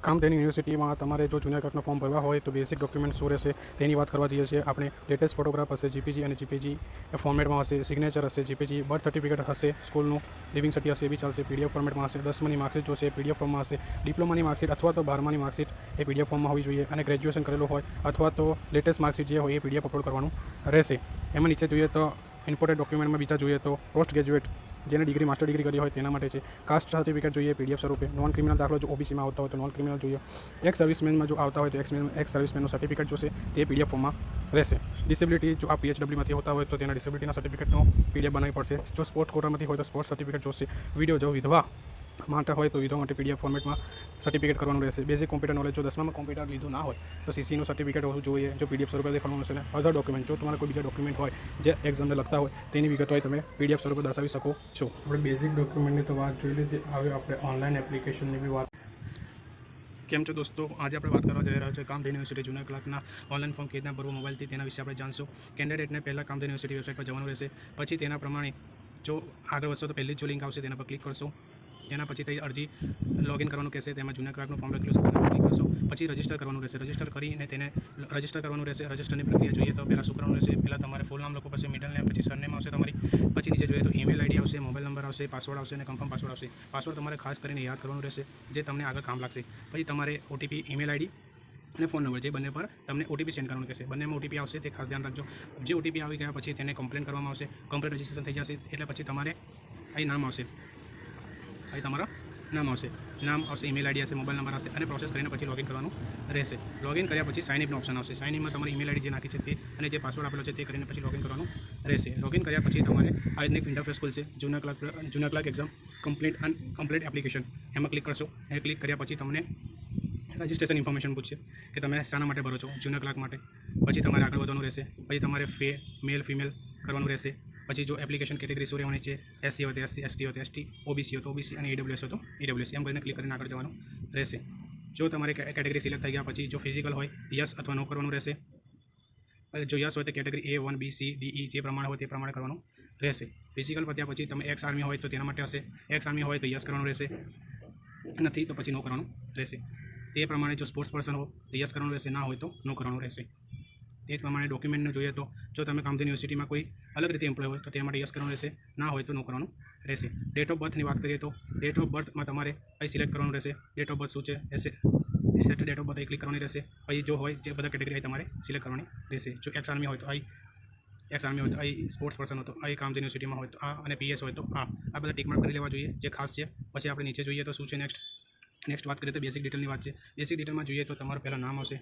કામધેનુ યુનિવર્સિટીમાં તમારે જો જુનિયર ક્લર્કનું ફોર્મ ભરવા હોય તો બેઝિક ડોક્યુમેન્ટ શું રહેશે તેની વાત કરવા જઈએ છીએ આપણે. લેટેસ્ટ ફોટોગ્રાફ હશે જીપીજી અને જીપીજી ફોર્મેટમાં હશે, સિગ્નેચર હશે જીપીજી, બર્થ સર્ટિફિકેટ હશે, સ્કૂલનું લિવિંગ સર્ટી હશે એ બી ચાલશે, પીડીએફ ફોર્મેટમાં હશે, 10માની માર્કશીટ જોશે પીડીએફ ફોર્મમાં હશે, ડિપ્લોમાની માર્કશીટ અથવા તો 12માની માર્કશીટ એ પીડીએફ ફોર્મમાં હોવી જોઈએ, અને ગ્રેજ્યુએશન કરેલું હોય અથવા તો લેટેસ્ટ માર્કશીટ જે હોય એ પીડીએફ અપલોડ કરવાનું રહેશે. એમાં નીચે જોઈએ તો ઇમ્પોર્ટન્ટ ડોક્યુમેન્ટમાં બીજા જોઈએ તો પોસ્ટ ગ્રેજ્યુએટ જેને ડિગ્રી માસ્ટર ડિગ્રી કરી હોય તેના માટે છે. કાસ્ટ સર્ટિફિકેટ જોઈએ પીડીએફ સ્વરૂપે. નોન ક્રિમિનલ દાખલો જો ઓબીસીમાં આવતા હોય તો નોન ક્રિમિનલ જોઈએ. એક્સ સર્વિસમેનમાં જો આવતા હોય તો એક્સ સર્વિસમેનનું સર્ટિફિકેટ જોશે તે પીડીએફ ફોર્મમાં રહેશે. ડિસેબિલિટી જો આ પીએચડબ્લ્યુમાંથી હોતા હોય તો તેના ડિસેબિલિટીના સર્ટિફિકેટનો પીડીએફ બનાવવી પડશે. જો સ્પોર્ટ્સ કોટામાંથી હોય તો સ્પોર્ટ્સ સર્ટિફિકેટ જોશે. વિડીયો જો વિધવા માટે હોય તો વિધવા માટે પીડીએફ ફોર્મેટમાં સર્ટિફિકેટ કરવાનું રહેશે. બેઝિક કોમ્પ્યુટર નોલેજ જો 10મામાં કોમ્પ્યુટર લીધું ના હોય તો સીસીનું સર્ટિફિકેટ હોવું જોઈએ જો પીડીએફ સ્વરૂપે દેખાડવાનું હશે. અધર ડોક્યુમેન્ટ જો તમારા કોઈ બીજા ડોક્યુમેન્ટ હોય જે એક્ઝામને લગતા હોય તેની વિગત હોય તમે પીડીએફ સ્વરૂપે દર્શાવી શકો છો. આપણે બેઝિક ડોક્યુમેન્ટની તો વાત જોઈ લીધી. હવે આપણે ઓનલાઈન એપ્લિકેશનની બી વાત. કેમ છો દોસ્તો, આજે આપણે વાત કરવા જઈ રહ્યા છે કામધેનુ યુનિવર્સિટી જુનિયર ક્લાર્કના ઓનલાઈન ફોર્મ કેવી રીતના ભરવું મોબાઈલથી તેના વિશે આપણે જાણશું. કેન્ડિડેટને પહેલાં કામધેનુ યુનિવર્સિટી વેબસાઇટ પર જવાનું રહેશે. પછી તેના પ્રમાણે જો આગળ વધશો તો પહેલી જ જો લિંક આવશે તેના પર ક્લિક કરશો. તેના પછી તે અરજી લોગિન કરવાનું કહેશે. તેમાં જુનિયર ક્લાર્કનું ફોર્મ લખેલું છે તેના ક્લિક કરશો. પછી રજિસ્ટર કરવાનું રહેશે. રજિસ્ટર કરીને તેને રજિસ્ટર કરવાનું રહેશે. રજિસ્ટરની પ્રક્રિયા જોઈએ તો પહેલાં શું કરવાનું રહેશે, પહેલાં તમારે ફૂલ નામ લખવું પડશે, મિડલ નેમ, પછી સરનેમ આવશે તમારી, પછી નીચે જોઈએ તો ઈમેલ આઈડી આવશે, મોબાઈલ નંબર આવશે, પાસવર્ડ આવશે અને કન્ફર્મ પાસવર્ડ આવશે. પાસવર્ડ તમારે ખાસ કરીને યાદ કરવાનું રહેશે જે તમને આગળ કામ લાગશે. પછી તમારે ઓટીપી, ઈમેલ આઈડી અને ફોન નંબર જે બંને પર તમને ઓટીપી સેન્ડ કરવાનું કહેશે. બંનેમાં ઓટીપી આવશે તે ખાસ ધ્યાન રાખજો. જે ઓટીપી આવી ગયા પછી તેને કમ્પ્લેન કરવામાં આવશે. કમ્પ્લેન રજિસ્ટ્રેશન થઈ જશે એટલે પછી તમારે અહીં નામ આવશે, અહીં તમારા નામ આવશે, ઈમેલ આઈડી હશે, મોબાઈલ નંબર હશે અને પ્રોસેસ કરીને પછી લોગિન કરવાનું રહેશે. લોગિન કર્યા પછી સાઇન ઇનનો ઓપ્શન આવશે. સાઇન ઇનમાં તમારી ઈમેલ આઈડી જે નાખી છે તે અને જે પાસવર્ડ આપેલો છે તે કરીને પછી લોગિન કરવાનું રહેશે. લોગિન કર્યા પછી તમારે આ રીતની એક ઇન્ટરફેસ ખુલશે. Junior clerk exam complete application એમાં ક્લિક કરશો. એ ક્લિક કર્યા પછી તમને રજિસ્ટ્રેશન ઇન્ફોર્મેશન પૂછશે કે તમે શાના માટે ભરો છો, જુનિયર ક્લાર્ક માટે. પછી તમારે આગળ વધવાનું રહેશે. પછી તમારે મેલ ફિમેલ કરવાનું રહેશે. પછી જો એપ્લિકેશન કેટેગરી શું રહેવાની છે, એસસી હોય તો એસસી, એસટી હોય તો એસટી, ઓબીસી હોય તો ઓબીસી અને ઈડબ્લ્યુએસ હોય તો ઈડબ્લ્યુએસ એમ કરીને ક્લિક કરીને આગળ જવાનું રહેશે. જો તમારે કેટેગરી સિલેક્ટ થઈ ગયા પછી જો ફિઝિકલ હોય યસ અથવા નો કરવાનું રહેશે. જો યસ હોય તો category A 1 B C D E જે પ્રમાણે હોય તે પ્રમાણે કરવાનું રહેશે. ફિઝિકલ પત્યા પછી તમે એક્સ આર્મી હોય તો તેના માટે હશે. એક્સ આર્મી હોય તો યસ કરવાનું રહેશે, નથી તો પછી નો કરવાનું રહેશે. તે પ્રમાણે જો સ્પોર્ટ્સ પર્સન હો તો યસ કરવાનું રહેશે, ના હોય તો નો કરવાનું રહેશે. તે જ પ્રમાણે ડોક્યુમેન્ટને જોઈએ તો જો તમે કામધેનુ યુનિવર્સિટીમાં કોઈ અલગ રીતે એમ્પ્લોય હોય તો તે માટે યસ કરવાનું રહેશે, ના હોય તો નો કરવાનું રહેશે. ડેટ ઓફ બર્થની વાત કરીએ તો ડેટ ઓફ બર્થમાં તમારે અહીં સિલેક્ટ કરવાનું રહેશે. ડેટ ઓફ બર્થ શું છે સેટ ડેટ ઓફ બર્થ અહીં ક્લિક કરવાની રહેશે. પછી જો હોય જે બધા કેટેગરી તમારે સિલેક્ટ કરવાની રહેશે. જો એક્સ આર્મી હોય તો અહીં સ્પોર્ટ્સ પર્સન હોય તો અહીં કામધેનુ યુનિવર્સિટીમાં હોય તો આ, અને પીએસ હોય તો આ બધા ટિકમાર્ક કરી લેવા જોઈએ જે ખાસ છે. પછી આપણે નીચે જોઈએ તો શું છે નેક્સ્ટ વાત કરીએ તો બેઝિક ડિટેલની વાત છે. બેઝિક ડિટેલમાં જોઈએ તો તમારું પહેલાં નામ આવશે,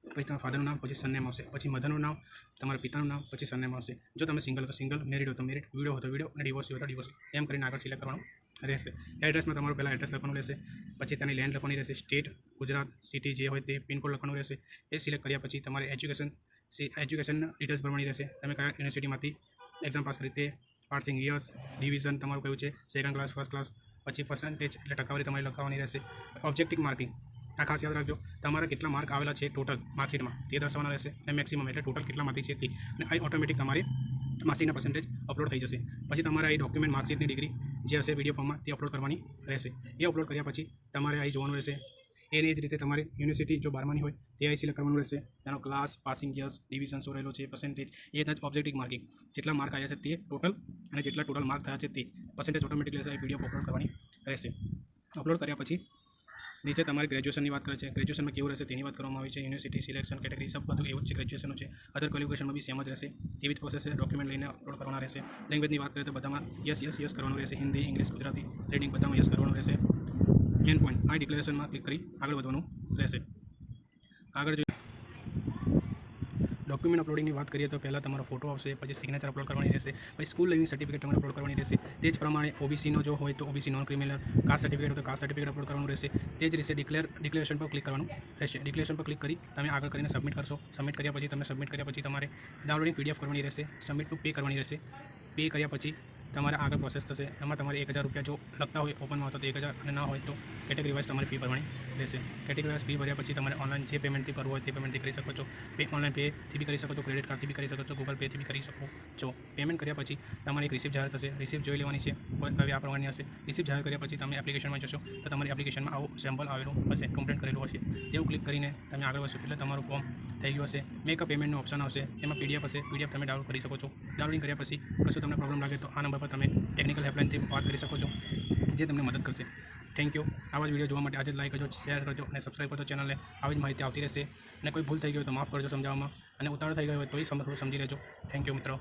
પછી તમારા ફાધરનું નામ, પછી સરનેમ આવશે, પછી મધરનું નામ, તમારા પિતાનું નામ, પછી સરનેમ આવશે. જો તમે સિંગલ તો સિંગલ, મેરિડ હોય તો મેરિડ, વિડો હોય તો વિડો અને ડિવોર્સ હોય તો ડિવોર્સ, એમ કરીને આગળ સિલેક્ટ કરવાનું રહેશે. એડ્રેસમાં તમારું પહેલાં એડ્રેસ લખવાનું રહેશે. પછી તેની લેન્ડ લખવાની રહેશે. સ્ટેટ ગુજરાત, સિટી જે હોય તે પિનકોડ લખવાનું રહેશે. એ સિલેક્ટ કર્યા પછી તમારે એજ્યુકેશન ડિટેલ્સ ભરવાની રહેશે. તમે કયા યુનિવર્સિટીમાંથી એક્ઝામ પાસ કરી તે, પાસિંગ યર્સ, ડિવિઝન તમારું કયું છે, સેકન્ડ ક્લાસ, ફર્સ્ટ ક્લાસ, પછી પર્સન્ટેજ એટલે ટકાવારી તમારી લખવાની રહેશે. ઓબ્જેક્ટિવ માર્કિંગ આ ખાસ યાદ રાખજો. તમારા કેટલા માર્ક આવેલા છે ટોટલ માર્કશીટમાં તે દર્શાવવાના રહેશે અને મેક્સિમમ એટલે ટોટલ કેટલામાંથી છે તે, અને અહીં ઓટોમેટિક તમારી માર્કશીટના પર્સન્ટેજ અપલોડ થઈ જશે. પછી તમારે અહીં ડોક્યુમેન્ટ માર્કશીટની ડિગ્રી જે હશે વિડીયો ફોર્મમાં તે અપલોડ કરવાની રહેશે. એ અપલોડ કર્યા પછી તમારે અહીં જોવાનું રહેશે. એની જ રીતે તમારી યુનિવર્સિટી જો 12માની હોય તે અહીં સિલેક્ટ કરવાનું રહેશે. તેનો ક્લાસ, પાસિંગ યર્સ, ડિવિઝન શું રહેલો છે, પર્સન્ટેજ, એ જ ઓબ્જેક્ટિવ માર્કિંગ જેટલા માર્ક આવ્યા છે તે ટોટલ અને જેટલા ટોટલ માર્ક થયા છે તે પર્સન્ટેજ ઓટોમેટિકલી હશે. પીડીએફ અપલોડ કરવાની રહેશે. અપલોડ કર્યા પછી નીચે તમારી ગ્રેજ્યુએશનની વાત કરે છે. ગ્રેજ્યુએશનમાં કેવું રહેશે તેની વાત કરવામાં આવી છે. યુનિવર્સિટી સિલેક્શન કેટેગરી સબ બધું એવું જ છે. ગ્રેજ્યુએશનનું છે. અધર ક્વોલિફિકેશનમાં બી સેમ જ રહેશે. તેવી જ પ્રોસેસ છે. ડોક્યુમેન્ટ લઈને અપલોડ કરવાના રહેશે. લેંગ્વેજની વાત કરીએ તો બધામાં યસ કરવાનું રહેશે. હિન્દી, ઇંગ્લિશ, ગુજરાતી, રીડિંગ બધામાં યસ કરવાનું રહેશે. મેન પોઈન્ટ આ ડિક્લેરેશનમાં ક્લિક કરી આગળ વધવાનું રહેશે. આગળ ડોક્યુમેન્ટ અપલોડિંગની વાત કરીએ તો પહેલાં તમારો ફોટો આવશે, પછી સિગ્નેચર અપલોડ કરવાની રહેશે, પછી સ્કૂલ લિવિંગ સર્ટિફિકેટ તમારે અપલોડ કરવાની રહેશે. તે જ પ્રમાણે ઓબીસીનો જો હોય તો OBC non criminal, caste certificate હોય તો કાસ્ટ સર્ટિફિકેટ અપલોડ કરવાનું રહેશે. તે જ રીતે ડિક્લેરેશન પર ક્લિક કરવાનું રહેશે. ડિક્લેરેશન પર ક્લિક કરી તમે આગળ કરીને સબમિટ કરશો. સબમિટ કર્યા પછી તમારે ડાઉનલોડિંગ પીડીએફ કરવાની રહેશે. સબમિટ ટુ પે કરવાની રહેશે. પે કર્યા પછી તમારે આગળ પ્રોસેસ થશે. એમાં તમારે 1000 રૂપિયા જો લગતા હોય ઓપનમાં તો 1000 અને ના હોય તો કેટેગરી વાઇઝ તમારી ફી ભરવાની રહેશે. કેટેગરી વાઇઝ ફી ભર્યા પછી તમારે ઓનલાઈન જે પેમેન્ટથી કરવું હોય તે પેમેન્ટથી કરી શકો છો. ઓનલાઈન પેથી બી કરી શકો છો, ક્રેડિટ કાર્ડથી બી કરી શકો છો, ગૂગલ પેથી બી કરી શકો છો. પેમેન્ટ કર્યા પછી તમારી એક રિસિપ્ટ જાહેર થશે. રિસિપ્ટ જોઈ લેવાની છે, આ પ્રમાણની હશે. રિસિપ્ટ જાહેર કર્યા પછી તમે એપ્લિકેશનમાં જશો તો તમારી એપ્લિકેશનમાં આવું સેમ્પલ આવેલું હશે, કમ્પ્લેન્ટ કરેલું હશે. તેવું ક્લિક કરીને તમે આગળ વધશો એટલે તમારું ફોર્મ થઈ ગયું હશે. મેક અ પેમેન્ટનું ઓપ્શન આવશે, એમાં પીડીએફ હશે. પીડીએફ તમે ડાઉનલોડ કરી શકો છો. ડાઉનલોડિંગ કર્યા પછી કશું તમને પ્રોબ્લેમ લાગે તો આ નંબર પર તમે ટેકનિકલ હેલ્પલાઇનથી વાત કરી શકો છો, જે તમને મદદ કરશે. Thank you. આવા જ વિડીયો જોવા માટે આજે જ લાઈક કરજો, શેર કરજો અને સબસ્ક્રાઈબ કરજો ચેનલને. આવી જ માહિતી આવતી રહેશે. અને કોઈ ભૂલ થઈ ગઈ હોય તો માફ કરજો સમજાવવામાં, અને ઉતાવળ થઈ ગયો હોય તો થોડું સમજી લેજો. થેન્ક યુ મિત્રો.